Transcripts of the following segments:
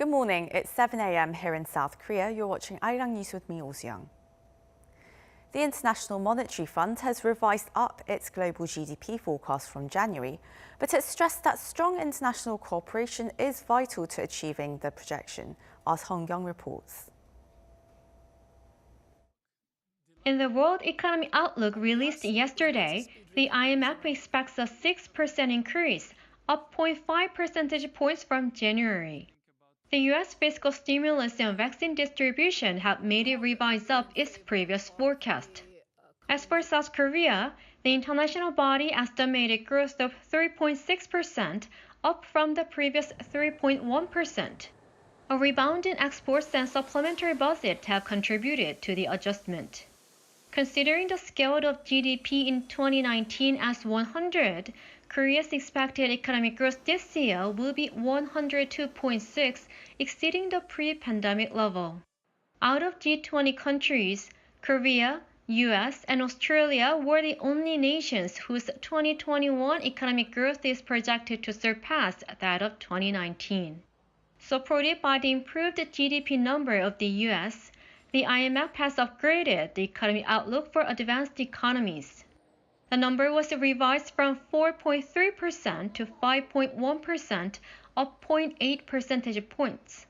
Good morning. It's 7 a.m. here in South Korea. You're watching Arirang News with me, Young. The International Monetary Fund has revised up its global GDP forecast from January, but it stressed that strong international cooperation is vital to achieving the projection, as Hong Young reports. In the World Economy Outlook released yesterday, the IMF expects a 6% increase, up 0.5 percentage points from January. The U.S. fiscal stimulus and vaccine distribution have made it revise up its previous forecast. As for South Korea, the international body estimated growth of 3.6%, up from the previous 3.1%. A rebound in exports and supplementary budget have contributed to the adjustment. Considering the scale of GDP in 2019 as 100, Korea's expected economic growth this year will be 102.6, exceeding the pre-pandemic level. Out of G20 countries, Korea, US, and Australia were the only nations whose 2021 economic growth is projected to surpass that of 2019. Supported by the improved GDP number of the US, the IMF has upgraded the economic outlook for advanced economies. The number was revised from 4.3% to 5.1%, up 0.8 percentage points.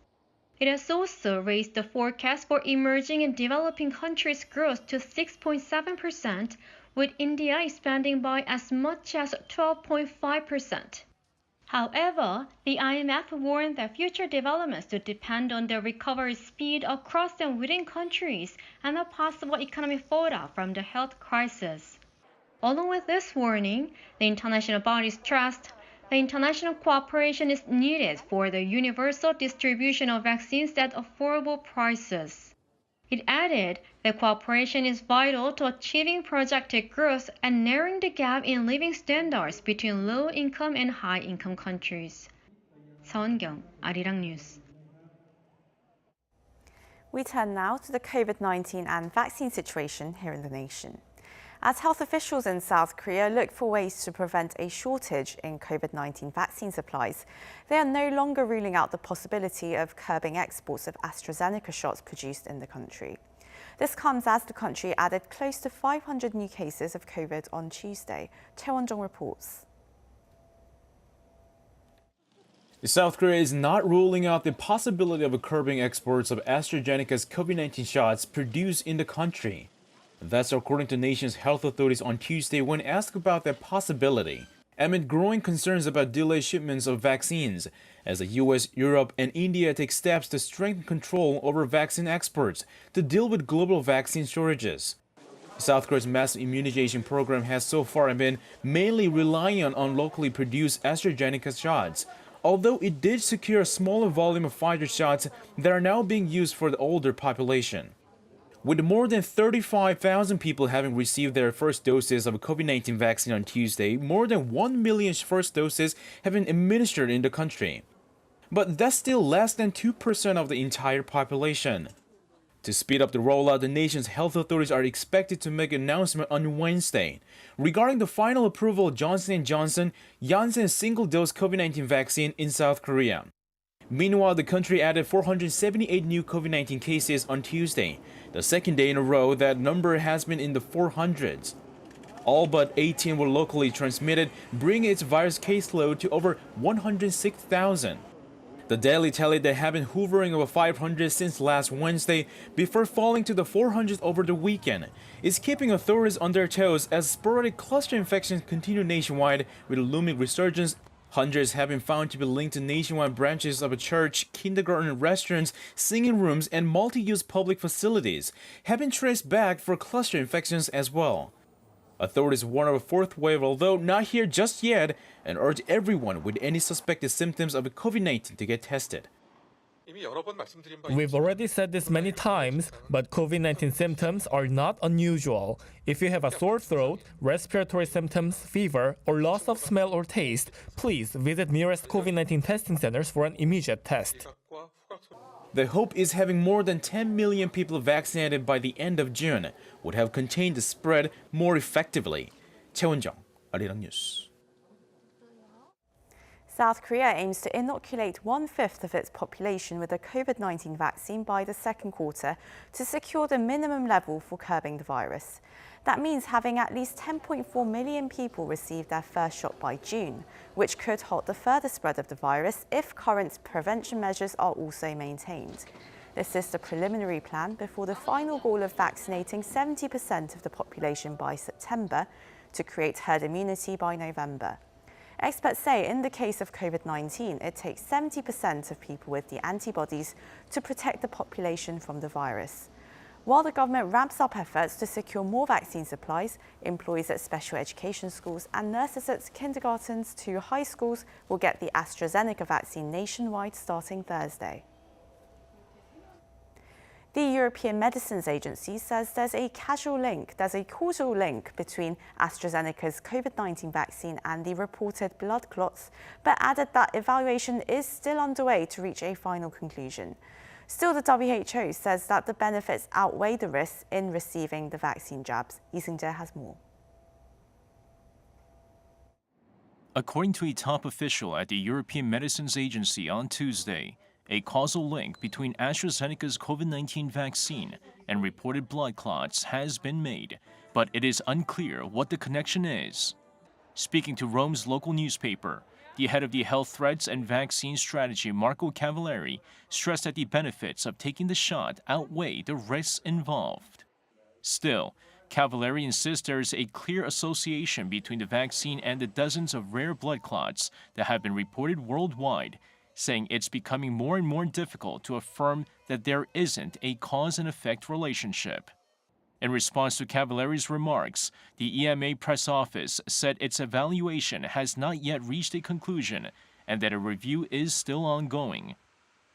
It has also raised the forecast for emerging and developing countries' growth to 6.7%, with India expanding by as much as 12.5%. However, the IMF warned that future developments would depend on the recovery speed across and within countries and a possible economic fallout from the health crisis. Along with this warning, the international body stressed the international cooperation is needed for the universal distribution of vaccines at affordable prices. It added that cooperation is vital to achieving projected growth and narrowing the gap in living standards between low-income and high-income countries. 서은경, Arirang News. We turn now to the COVID-19 and vaccine situation here in the nation. As health officials in South Korea look for ways to prevent a shortage in COVID-19 vaccine supplies, they are no longer ruling out the possibility of curbing exports of AstraZeneca shots produced in the country. This comes as the country added close to 500 new cases of COVID on Tuesday. Choi Won-jung reports. South Korea is not ruling out the possibility of curbing exports of AstraZeneca's COVID-19 shots produced in the country. That's according to nation's health authorities on Tuesday when asked about that possibility, amid growing concerns about delayed shipments of vaccines, as the US, Europe, and India take steps to strengthen control over vaccine exports to deal with global vaccine shortages. South Korea's massive immunization program has so far been mainly relying on locally produced AstraZeneca shots, although it did secure a smaller volume of Pfizer shots that are now being used for the older population. With more than 35,000 people having received their first doses of a COVID-19 vaccine on Tuesday, more than 1 million first doses have been administered in the country. But that's still less than 2% of the entire population. To speed up the rollout, the nation's health authorities are expected to make an announcement on Wednesday regarding the final approval of Johnson & Johnson Janssen single-dose COVID-19 vaccine in South Korea. Meanwhile, the country added 478 new COVID-19 cases on Tuesday, the second day in a row that number has been in the 400s. All but 18 were locally transmitted, bringing its virus caseload to over 106,000. The daily tally that had been hovering over 500 since last Wednesday before falling to the 400s over the weekend is keeping authorities on their toes as sporadic cluster infections continue nationwide with a looming resurgence. Hundreds have been found to be linked to nationwide branches of a church, kindergarten, restaurants, singing rooms, and multi-use public facilities have been traced back for cluster infections as well. Authorities warn of a fourth wave, although not here just yet, and urge everyone with any suspected symptoms of COVID-19 to get tested. We've already said this many times, but COVID-19 symptoms are not unusual. If you have a sore throat, respiratory symptoms, fever, or loss of smell or taste, please visit nearest COVID-19 testing centers for an immediate test. The hope is having more than 10 million people vaccinated by the end of June would have contained the spread more effectively. Choi Won-jung, Arirang News. South Korea aims to inoculate 1/5 of its population with a COVID-19 vaccine by the second quarter to secure the minimum level for curbing the virus. That means having at least 10.4 million people receive their first shot by June, which could halt the further spread of the virus if current prevention measures are also maintained. This is the preliminary plan before the final goal of vaccinating 70% of the population by September to create herd immunity by November. Experts say in the case of COVID-19, it takes 70% of people with the antibodies to protect the population from the virus. While the government ramps up efforts to secure more vaccine supplies, employees at special education schools and nurses at kindergartens to high schools will get the AstraZeneca vaccine nationwide starting Thursday. The European Medicines Agency says there's a causal link between AstraZeneca's COVID-19 vaccine and the reported blood clots, but added that evaluation is still underway to reach a final conclusion. Still, the WHO says that the benefits outweigh the risks in receiving the vaccine jabs. Lee Seung-jae has more. According to a top official at the European Medicines Agency on Tuesday, a causal link between AstraZeneca's COVID-19 vaccine and reported blood clots has been made, but it is unclear what the connection is. Speaking to Rome's local newspaper, the head of the Health Threats and Vaccine Strategy, Marco Cavalieri, stressed that the benefits of taking the shot outweigh the risks involved. Still, Cavalieri insists there is a clear association between the vaccine and the dozens of rare blood clots that have been reported worldwide, saying it's becoming more and more difficult to affirm that there isn't a cause and effect relationship. In response to Cavalieri's remarks, the EMA press office said its evaluation has not yet reached a conclusion and that a review is still ongoing.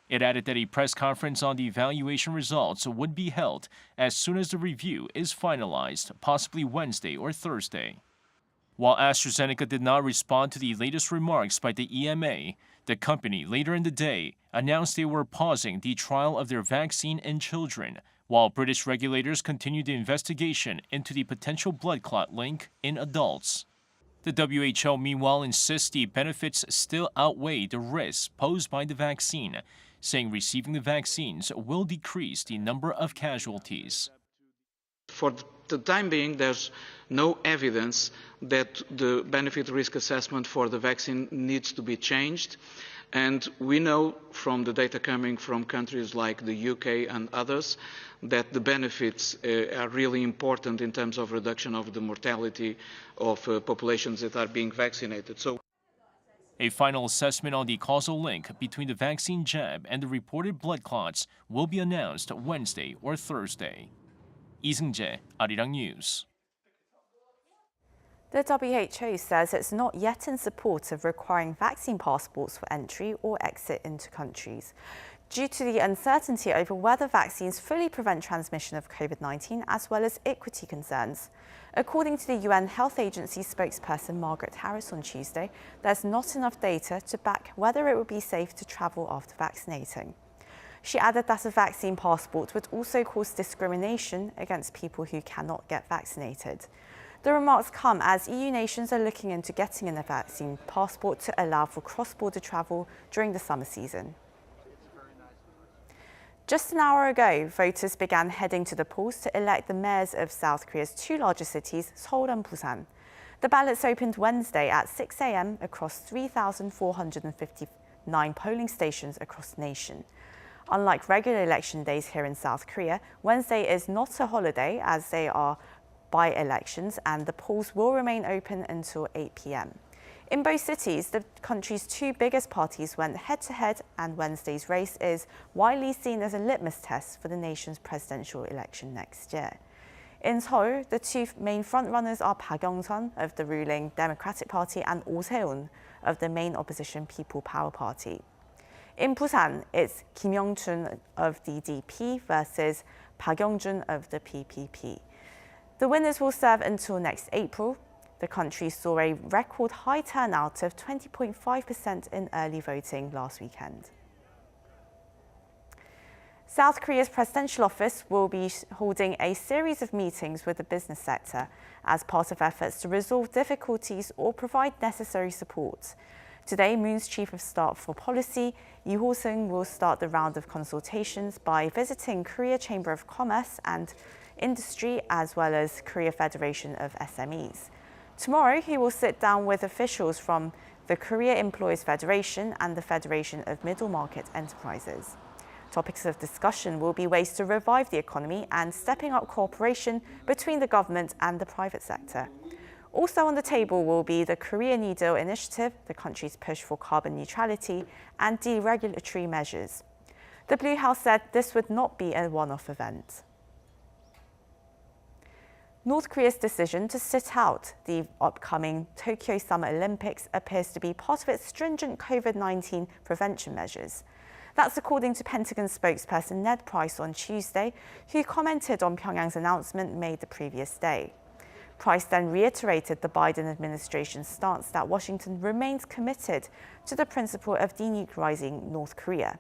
It added that a press conference on the evaluation results would be held as soon as the review is finalized, possibly Wednesday or Thursday. While AstraZeneca did not respond to the latest remarks by the EMA, the company later in the day announced they were pausing the trial of their vaccine in children, while British regulators continued the investigation into the potential blood clot link in adults. The WHO, meanwhile, insists the benefits still outweigh the risks posed by the vaccine, saying receiving the vaccines will decrease the number of casualties. For the time being, there's no evidence that the benefit-risk assessment for the vaccine needs to be changed. And we know from the data coming from countries like the UK and others that the benefits are really important in terms of reduction of the mortality of populations that are being vaccinated. A final assessment on the causal link between the vaccine jab and the reported blood clots will be announced Wednesday or Thursday. Lee Seung-jae, Arirang News. The WHO says it's not yet in support of requiring vaccine passports for entry or exit into countries, due to the uncertainty over whether vaccines fully prevent transmission of COVID-19 as well as equity concerns. According to the UN Health Agency spokesperson Margaret Harris on Tuesday, there's not enough data to back whether it would be safe to travel after vaccinating. She added that a vaccine passport would also cause discrimination against people who cannot get vaccinated. The remarks come as EU nations are looking into getting in a vaccine passport to allow for cross-border travel during the summer season. Just an hour ago, voters began heading to the polls to elect the mayors of South Korea's two largest cities, Seoul and Busan. The ballots opened Wednesday at 6 a.m. across 3,459 polling stations across the nation. Unlike regular election days here in South Korea, Wednesday is not a holiday as they are by-elections and the polls will remain open until 8 p.m. In both cities, the country's two biggest parties went head-to-head, and Wednesday's race is widely seen as a litmus test for the nation's presidential election next year. In Seoul, the two main frontrunners are Park Yong-sun of the ruling Democratic Party and Oh Se-eun of the main opposition People Power Party. In Busan, it's Kim Yong-chun of the DP versus Park Yong-jun of the PPP. The winners will serve until next April. The country saw a record high turnout of 20.5% in early voting last weekend. South Korea's presidential office will be holding a series of meetings with the business sector as part of efforts to resolve difficulties or provide necessary support. Today, Moon's Chief of Staff for Policy, Lee Ho-seung, will start the round of consultations by visiting Korea Chamber of Commerce and Industry, as well as Korea Federation of SMEs. Tomorrow, he will sit down with officials from the Korea Employees Federation and the Federation of Middle Market Enterprises. Topics of discussion will be ways to revive the economy and stepping up cooperation between the government and the private sector. Also on the table will be the Korea New Deal initiative, the country's push for carbon neutrality, and deregulatory measures. The Blue House said this would not be a one-off event. North Korea's decision to sit out the upcoming Tokyo Summer Olympics appears to be part of its stringent COVID-19 prevention measures. That's according to Pentagon spokesperson Ned Price on Tuesday, who commented on Pyongyang's announcement made the previous day. Price then reiterated the Biden administration's stance that Washington remains committed to the principle of denuclearizing North Korea.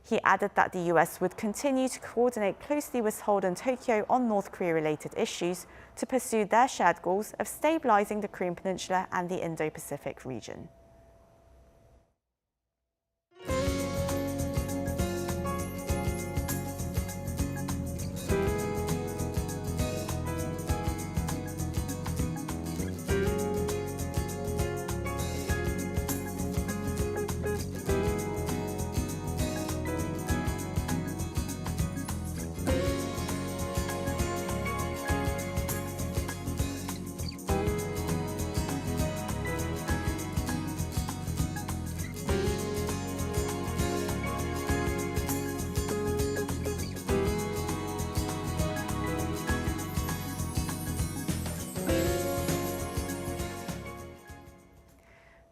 He added that the US would continue to coordinate closely with Seoul and Tokyo on North Korea-related issues to pursue their shared goals of stabilizing the Korean Peninsula and the Indo-Pacific region.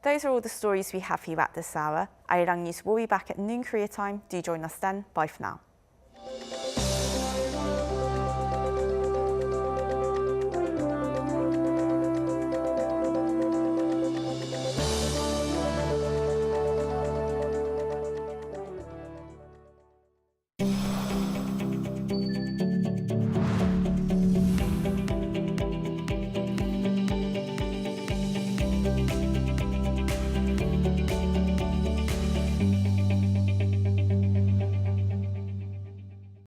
Those are all the stories we have for you at this hour. Arirang News will be back at noon Korea time. Do join us then. Bye for now.